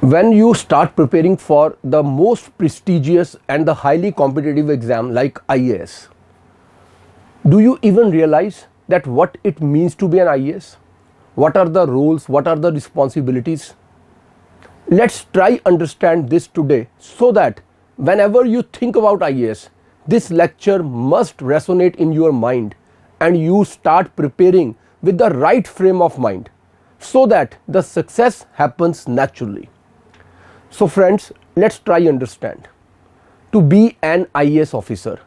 When you start preparing for the most prestigious and the highly competitive exam like IAS, do you even realize that what it means to be an IAS? What are the roles? What are the responsibilities? Let's try understand this today so that whenever you think about IAS, this lecture must resonate in your mind and you start preparing with the right frame of mind so that the success happens naturally. So friends, let's try understand. To be an IAS officer,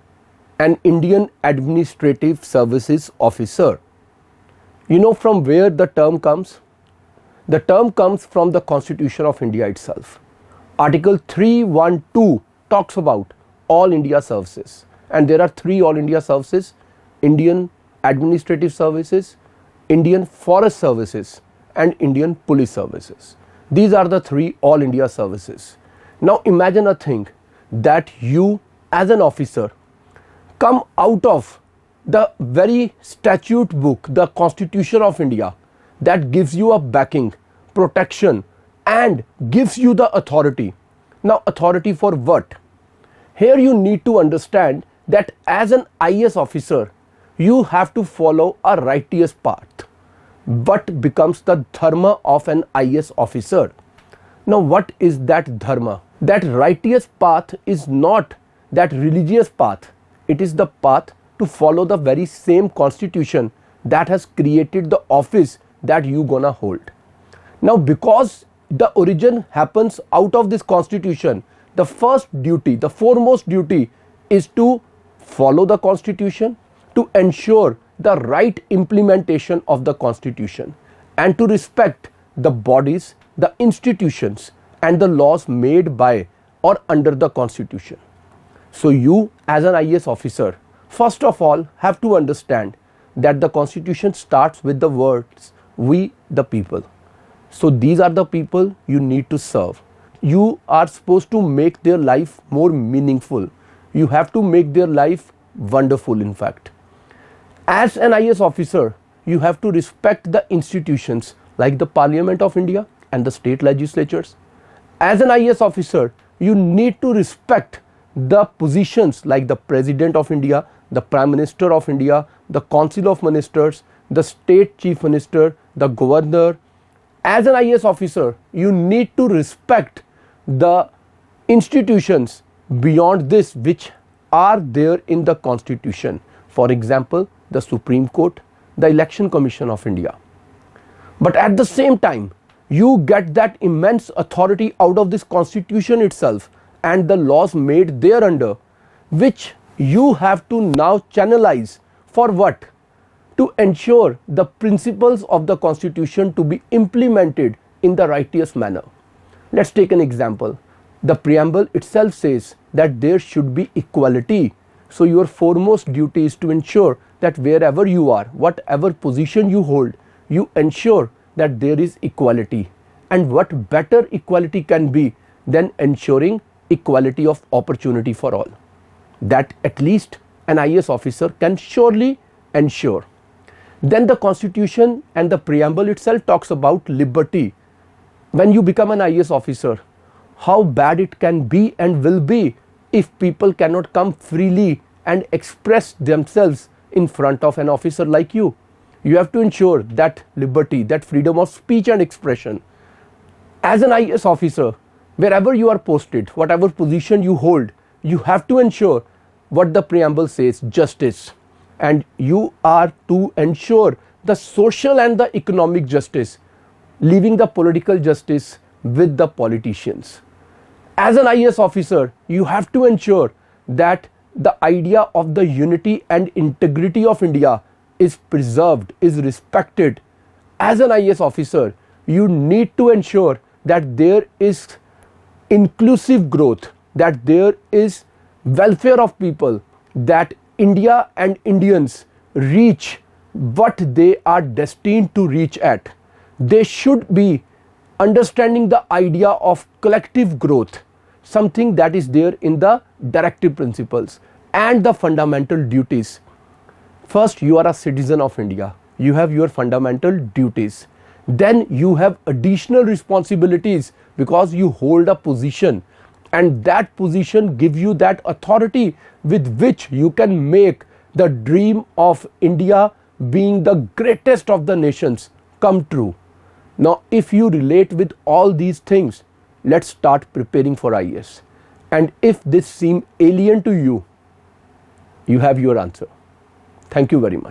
an Indian Administrative Services Officer, you know from where the term comes? The term comes from the Constitution of India itself. Article 312 talks about All India Services, and there are three All India Services: Indian Administrative Services, Indian Forest Services, and Indian Police Services. These are the three All India Services. Now imagine a thing that you as an officer come out of the very statute book, the Constitution of India, that gives you a backing, protection, and gives you the authority. Now authority for what? Here you need to understand that as an IAS officer, you have to follow a righteous path. What becomes the dharma of an IAS officer? Now what is that dharma? That righteous path is not that religious path. It is the path to follow the very same constitution that has created the office that you gonna hold. Now because the origin happens out of this constitution, the first duty, the foremost duty is to follow the constitution, to ensure the right implementation of the constitution, and to respect the bodies, the institutions, and the laws made by or under the constitution. So you as an IAS officer, first of all have to understand that the constitution starts with the words "we the people." So these are the people you need to serve. You are supposed to make their life more meaningful. You have to make their life wonderful, in fact. As an IAS officer, you have to respect the institutions like the Parliament of India and the state legislatures. As an IAS officer, you need to respect the positions like the President of India, the Prime Minister of India, the Council of Ministers, the State Chief Minister, the Governor. As an IAS officer, you need to respect the institutions beyond this which are there in the Constitution. For example, the Supreme Court, the Election Commission of India. But at the same time, you get that immense authority out of this Constitution itself and the laws made thereunder, which you have to now channelize for what? To ensure the principles of the Constitution to be implemented in the righteous manner. Let's take an example. The preamble itself says that there should be equality. So your foremost duty is to ensure that wherever you are, whatever position you hold, you ensure that there is equality. And what better equality can be than ensuring equality of opportunity for all? That at least an IAS officer can surely ensure. Then the Constitution and the preamble itself talks about liberty. When you become an IAS officer, how bad it can be and will be if people cannot come freely and express themselves in front of an officer like you. You have to ensure that liberty, that freedom of speech and expression. As an IAS officer, wherever you are posted, whatever position you hold, you have to ensure what the preamble says, justice. And you are to ensure the social and the economic justice, leaving the political justice with the politicians. As an IAS officer, you have to ensure that the idea of the unity and integrity of India is preserved, is respected. As an IAS officer, you need to ensure that there is inclusive growth, that there is welfare of people, that India and Indians reach what they are destined to reach at. They should be understanding the idea of collective growth, something that is there in the directive principles and the fundamental duties. First, you are a citizen of India. You have your fundamental duties. Then you have additional responsibilities because you hold a position, and that position gives you that authority with which you can make the dream of India being the greatest of the nations come true. Now, if you relate with all these things, let's start preparing for IAS. And if this seems alien to you, you have your answer. Thank you very much.